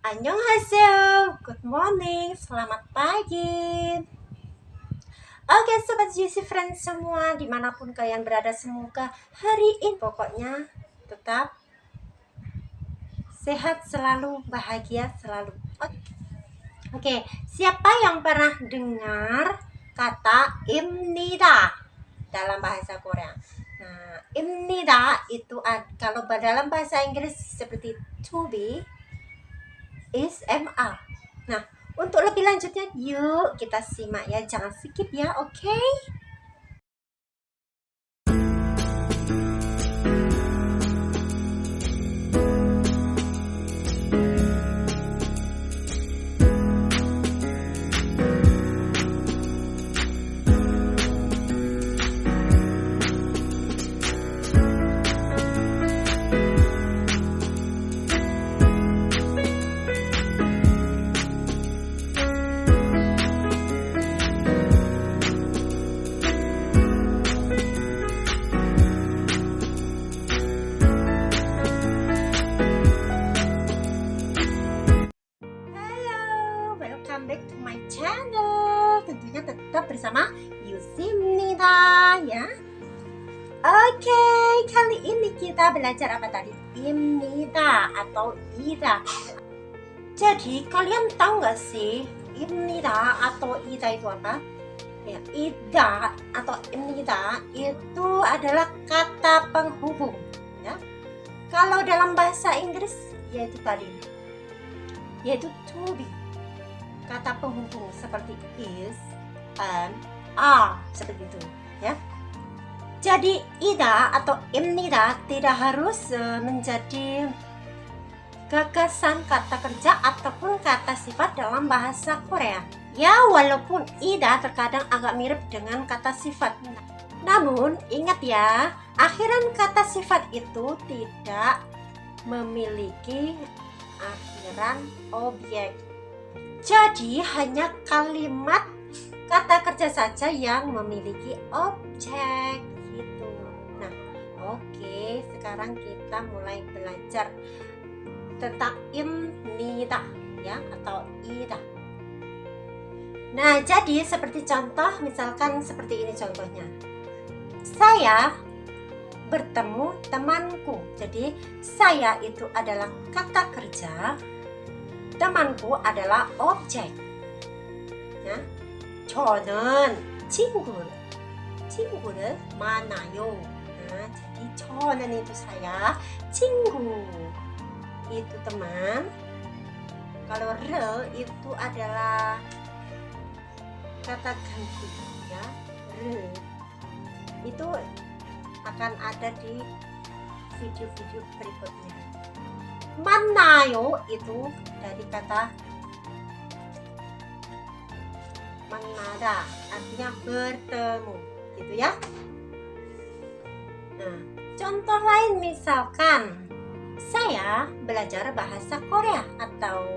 Annyeonghaseyo, good morning, selamat pagi. Oke sobat Juicy Friends semua, dimanapun kalian berada, semoga hari ini pokoknya tetap sehat selalu, bahagia selalu. Oke, siapa yang pernah dengar kata imnida dalam bahasa Korea? Nah, imnida itu kalau dalam bahasa Inggris seperti to be is MA. Nah, untuk lebih lanjutnya, yuk kita simak ya, jangan skip ya, oke? Welcome back to my channel. Tentunya tetap bersama Yusimnida ya. Oke, kali ini kita belajar apa tadi? Imnida atau ida. Jadi kalian tahu nggak sih imnida atau ida itu apa? Ya, ida atau imnida itu adalah kata penghubung ya. Kalau dalam bahasa Inggris yaitu tadi, yaitu to be. Kata penghubung seperti is and are, seperti itu ya. Jadi ida atau imnida tidak harus menjadi gagasan kata kerja ataupun kata sifat dalam bahasa Korea ya, walaupun ida terkadang agak mirip dengan kata sifat. Namun ingat ya, akhiran kata sifat itu tidak memiliki akhiran objek. Jadi hanya kalimat kata kerja saja yang memiliki objek gitu. Nah, oke, sekarang kita mulai belajar tentang imnida ya atau ida. Nah, jadi seperti contoh, misalkan seperti ini contohnya. Saya bertemu temanku. Jadi saya itu adalah kata kerja, temanku adalah objek ya. 저는 친구를 만나요. Nah, jadi 저는 itu saya, 친구 itu teman. Kalau re itu adalah kata ganti ya. Re itu akan ada di video-video berikutnya. 만나요 itu dari kata manada, artinya bertemu gitu ya. Nah, contoh lain misalkan saya belajar bahasa Korea atau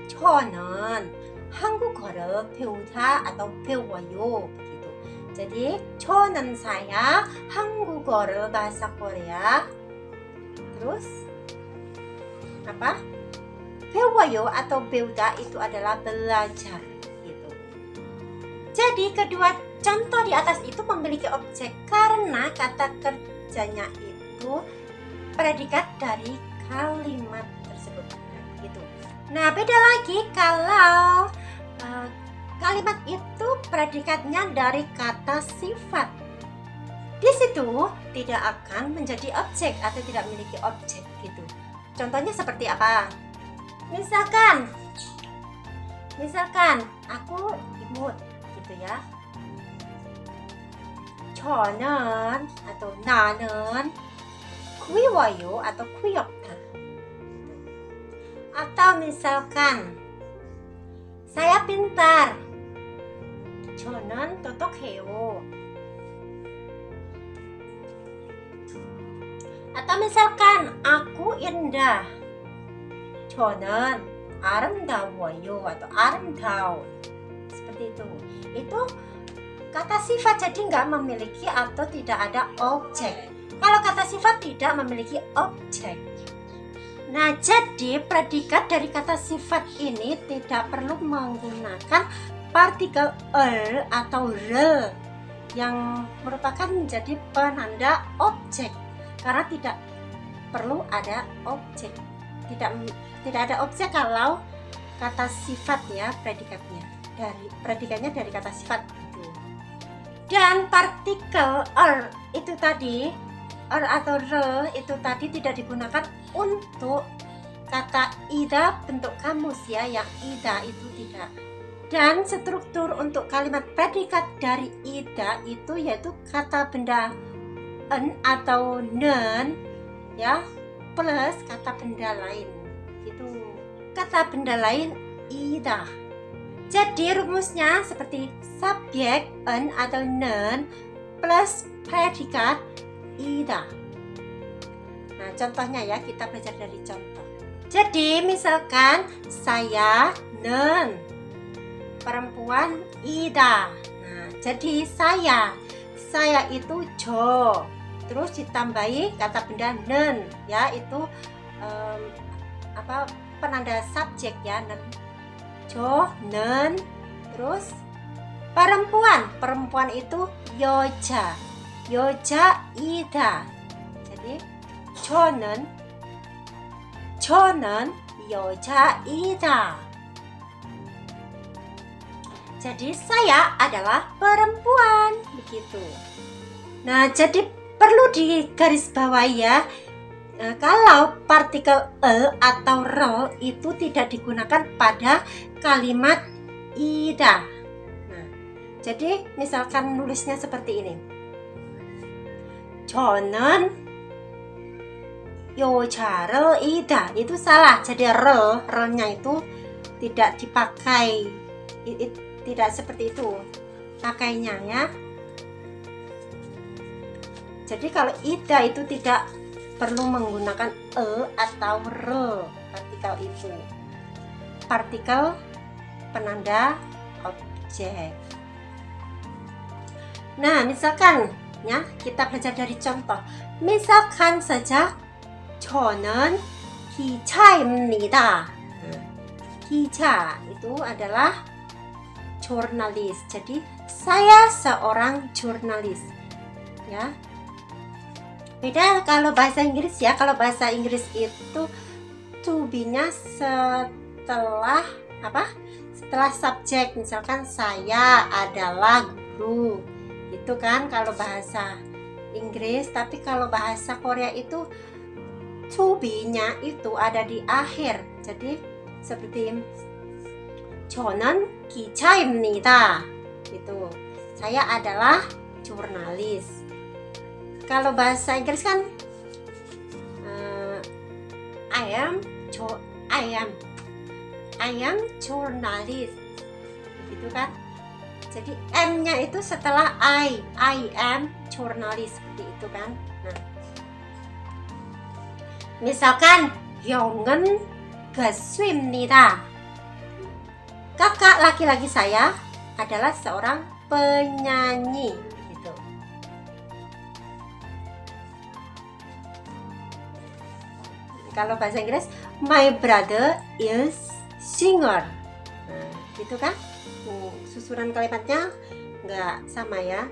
저는 한국어를 배우다 atau 배워요 begitu. Jadi 저는 saya, 한국어를 bahasa Korea, terus apa? 배워요 atau 배우다 itu adalah belajar gitu. Jadi kedua contoh di atas itu memiliki objek karena kata kerjanya itu predikat dari kalimat tersebut gitu. Nah, beda lagi kalau kalimat itu predikatnya dari kata sifat. Di situ tidak akan menjadi objek atau tidak memiliki objek gitu. Contohnya seperti apa? Misalkan aku imut gitu ya. 저는 atau 나는 귀여워요 atau 귀엽다. Atau misalkan saya pintar. 저는 똑똑해요. Atau misalkan aku indah. 저는 아름다워요 atau 아름다워. Seperti itu. Itu kata sifat, jadi nggak memiliki atau tidak ada objek. Kalau kata sifat tidak memiliki objek. Nah, jadi predikat dari kata sifat ini tidak perlu menggunakan partikel er atau re yang merupakan menjadi penanda objek, karena tidak perlu ada objek. Tidak ada objek kalau kata sifat ya, predikatnya dari kata sifat itu. Dan partikel er itu tadi, er atau re itu tadi tidak digunakan untuk kata ida bentuk kamus ya, yang ida itu tidak. Dan struktur untuk kalimat predikat dari ida itu yaitu kata benda en atau nen ya, plus kata benda lain. Itu kata benda lain ida. Jadi rumusnya seperti subjek en atau nen plus predikat ida. Nah, contohnya ya, kita belajar dari contoh. Jadi misalkan saya nen, perempuan ida. Nah, jadi saya itu jo, terus ditambahi kata benda nen ya, itu penanda subjek ya, nen, jo, nen, terus perempuan itu yoja ida. Jadi 저는 여자이다. Jadi saya adalah perempuan, begitu. Nah, jadi perlu digarisbawahi ya, kalau partikel e atau ro itu tidak digunakan pada kalimat ida. Nah, jadi misalkan nulisnya seperti ini. 저는 여자이다, itu salah. Jadi re-nya itu tidak dipakai, tidak seperti itu pakainya ya. Jadi kalau ida itu tidak perlu menggunakan e atau re, partikel itu, partikel penanda objek. Nah, misalkan ya, kita belajar dari contoh. Misalkan saja 저는 기자입니다. 기자 itu adalah jurnalis. Jadi saya seorang jurnalis ya. Beda kalau bahasa Inggris ya. Kalau bahasa Inggris itu to be-nya setelah apa? Setelah subjek. Misalkan saya adalah guru. Itu kan kalau bahasa Inggris. Tapi kalau bahasa Korea itu to be-nya itu ada di akhir. Jadi seperti 저는 기자입니다. Itu. Saya adalah jurnalis. Kalau bahasa Inggris kan I am journalist. Begitu kan? Jadi M-nya itu setelah I am journalist, seperti itu kan. Nah, misalkan 형은 가수입니다. Kakak laki-laki saya adalah seorang penyanyi, gitu. Kalau bahasa Inggris, my brother is singer. Nah, gitu kan? Susunan kalimatnya nggak sama ya.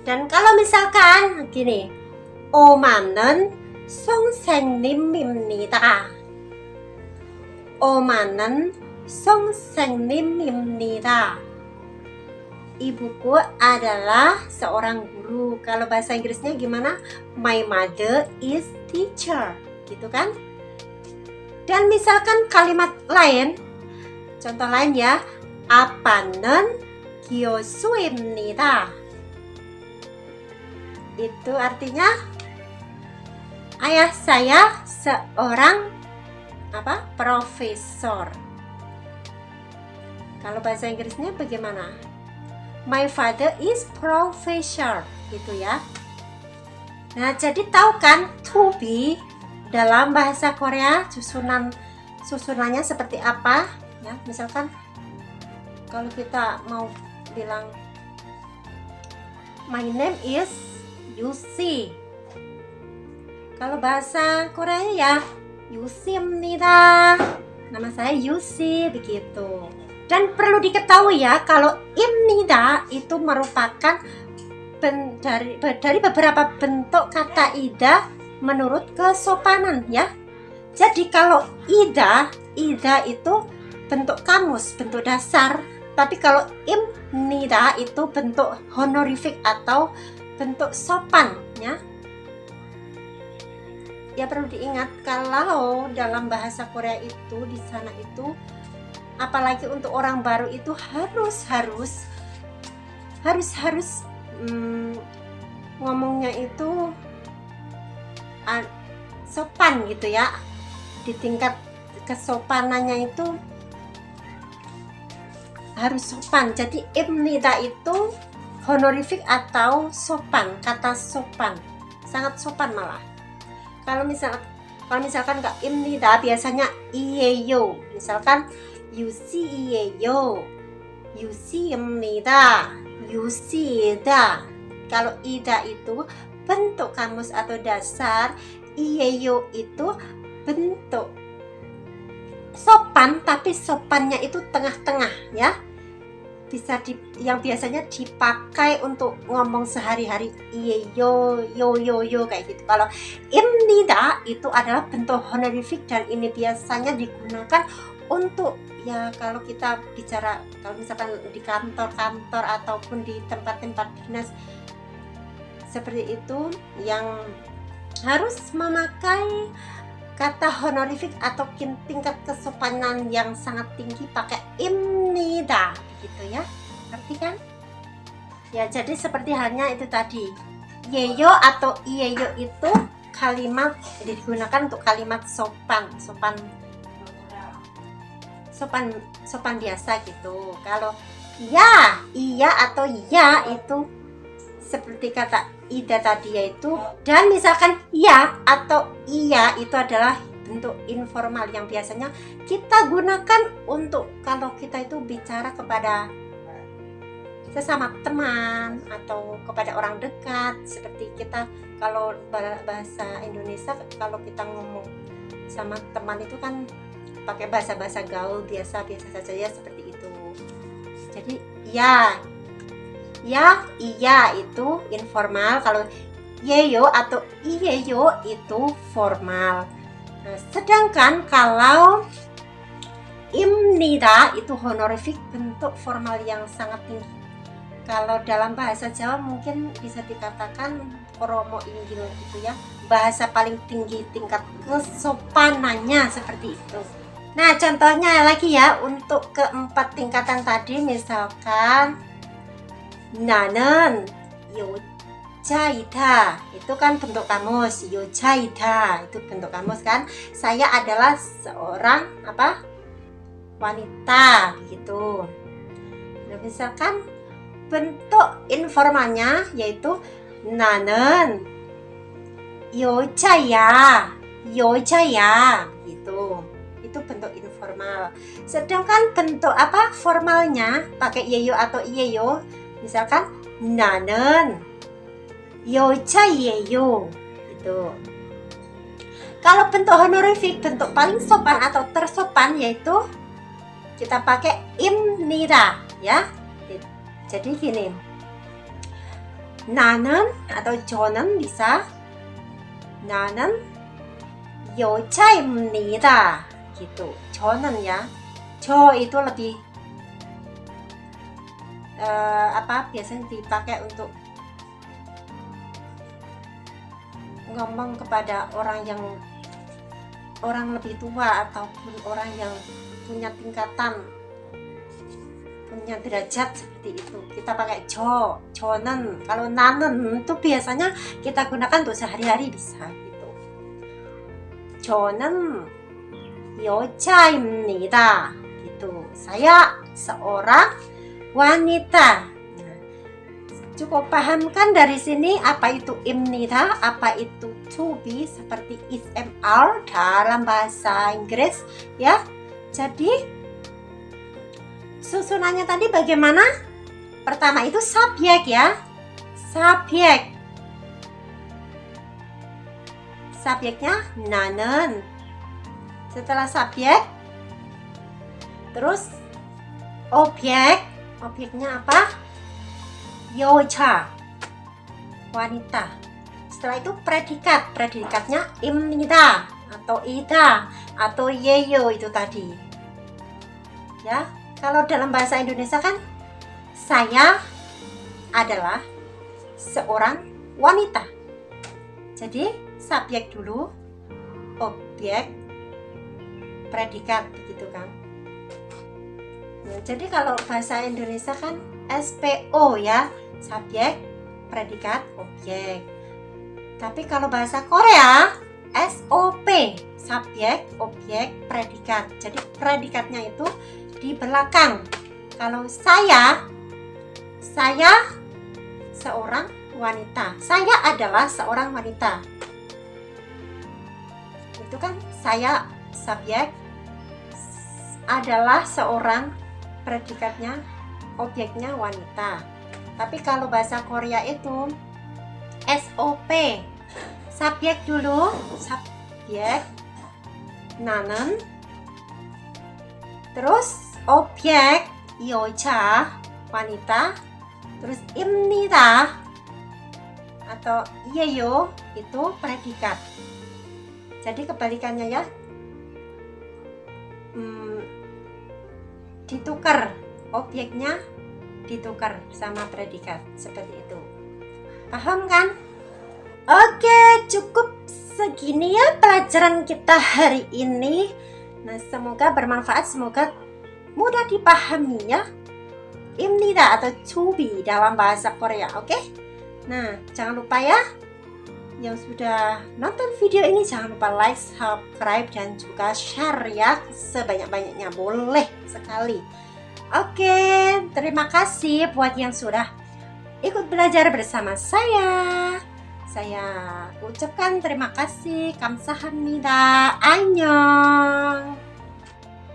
Dan kalau misalkan gini, 엄마는 선생님입니다. 엄마는 선생님입니다. Ibuku adalah seorang guru. Kalau bahasa Inggrisnya gimana? My mother is teacher, gitu kan? Dan misalkan kalimat lain, contoh lain ya, 아빠는 교수입니다. Itu artinya ayah saya seorang profesor. Kalau bahasa Inggrisnya bagaimana? My father is professor, gitu ya. Nah, jadi tahu kan to be dalam bahasa Korea susunannya seperti apa? Ya, misalkan kalau kita mau bilang my name is Yusi. Kalau bahasa Korea ya Yusi입니다. Nama saya Yusi begitu. Dan perlu diketahui ya, kalau imnida itu merupakan dari beberapa bentuk kata ida menurut kesopanan ya. Jadi kalau ida itu bentuk kamus, bentuk dasar. Tapi kalau imnida itu bentuk honorific atau bentuk sopan ya. Ya perlu diingat kalau dalam bahasa Korea itu di sana itu, apalagi untuk orang baru itu harus ngomongnya itu sopan gitu ya. Di tingkat kesopanannya itu harus sopan. Jadi imnida itu honorific atau sopan, kata sopan, sangat sopan malah. Kalau misalkan nggak imnida biasanya iyeyo, misalkan yusi iyeyo, yusi imnida, yusi ida. Kalau ida itu bentuk kamus atau dasar, iyeyo itu bentuk sopan, tapi sopannya itu tengah-tengah ya. Bisa yang biasanya dipakai untuk ngomong sehari-hari, yo kayak gitu. Kalau imnida itu adalah bentuk honorific dan ini biasanya digunakan untuk ya kalau kita bicara, kalau misalkan di kantor-kantor ataupun di tempat-tempat dinas seperti itu yang harus memakai kata honorific atau tingkat kesopanan yang sangat tinggi pakai imnida gitu ya, ngerti kan? Ya jadi seperti halnya itu tadi, yeyo atau iyeyo itu kalimat digunakan untuk kalimat sopan biasa gitu. Kalau ya, iya atau ya itu seperti kata ida tadi yaitu, dan misalkan ya atau iya itu adalah bentuk informal yang biasanya kita gunakan untuk kalau kita itu bicara kepada sesama teman atau kepada orang dekat. Seperti kita kalau bahasa Indonesia kalau kita ngomong sama teman itu kan pakai bahasa gaul biasa saja ya, seperti itu. Jadi ya, iya itu informal, kalau yeyo atau iyeyo itu formal. Nah, sedangkan kalau imnida itu honorific, bentuk formal yang sangat tinggi. Kalau dalam bahasa Jawa mungkin bisa dikatakan kromo inggil gitu ya, bahasa paling tinggi tingkat kesopanannya seperti itu. Nah contohnya lagi ya untuk keempat tingkatan tadi, misalkan 나는 여자이다 itu kan bentuk kamus, 여자이다 itu bentuk kamus kan, saya adalah seorang wanita gitu. Nah, misalkan bentuk informalnya yaitu 나는 여자야 gitu, itu bentuk informal. Sedangkan bentuk formalnya pakai yeyo atau iyeyo, misalkan 나는 여자예요 gitu. Kalau bentuk honorific, bentuk paling sopan atau tersopan yaitu kita pakai imnida ya. Jadi gini, 나는 atau 저는 bisa 나는 여자입니다 gitu. 저는 ya, 저 itu lebih biasanya dipakai untuk ngomong kepada orang lebih tua ataupun orang yang punya tingkatan, punya derajat seperti itu. Kita pakai 저는. Kalau 나는 itu biasanya kita gunakan untuk sehari-hari bisa gitu. 저는 여자입니다 gitu. Saya seorang wanita. Nah, cukup pahamkan dari sini apa itu imnida, apa itu to be, seperti is, am, are dalam bahasa Inggris ya. Jadi susunannya tadi bagaimana? Pertama itu subjek ya, subjek subjeknya 나는. Setelah subjek, terus objeknya apa? 여자, wanita. Setelah itu predikatnya 입니다 atau ida atau yeyo itu tadi. Ya, kalau dalam bahasa Indonesia kan saya adalah seorang wanita. Jadi subjek dulu, objek, predikat begitu kan. Nah, jadi kalau bahasa Indonesia kan SPO ya, subjek, predikat, objek. Tapi kalau bahasa Korea SOP, subjek, objek, predikat. Jadi predikatnya itu di belakang. Kalau saya seorang wanita. Saya adalah seorang wanita. Itu kan saya subjek, adalah seorang, predikatnya, objeknya wanita. Tapi kalau bahasa Korea itu SOP, subjek dulu, subjek 나는, terus objek 여자, wanita, terus 입니다 atau 예요 itu predikat. Jadi kebalikannya ya, ditukar, objeknya ditukar sama predikat seperti itu. Paham kan? Oke, cukup segini ya pelajaran kita hari ini. Nah, semoga bermanfaat, semoga mudah dipahami ya. 입니다 atau to-be dalam bahasa Korea, oke? Nah, jangan lupa ya, yang sudah nonton video ini jangan lupa like, subscribe, dan juga share ya, sebanyak-banyaknya, boleh sekali. Oke, terima kasih buat yang sudah ikut belajar bersama saya. Saya ucapkan terima kasih, 감사합니다, 안녕.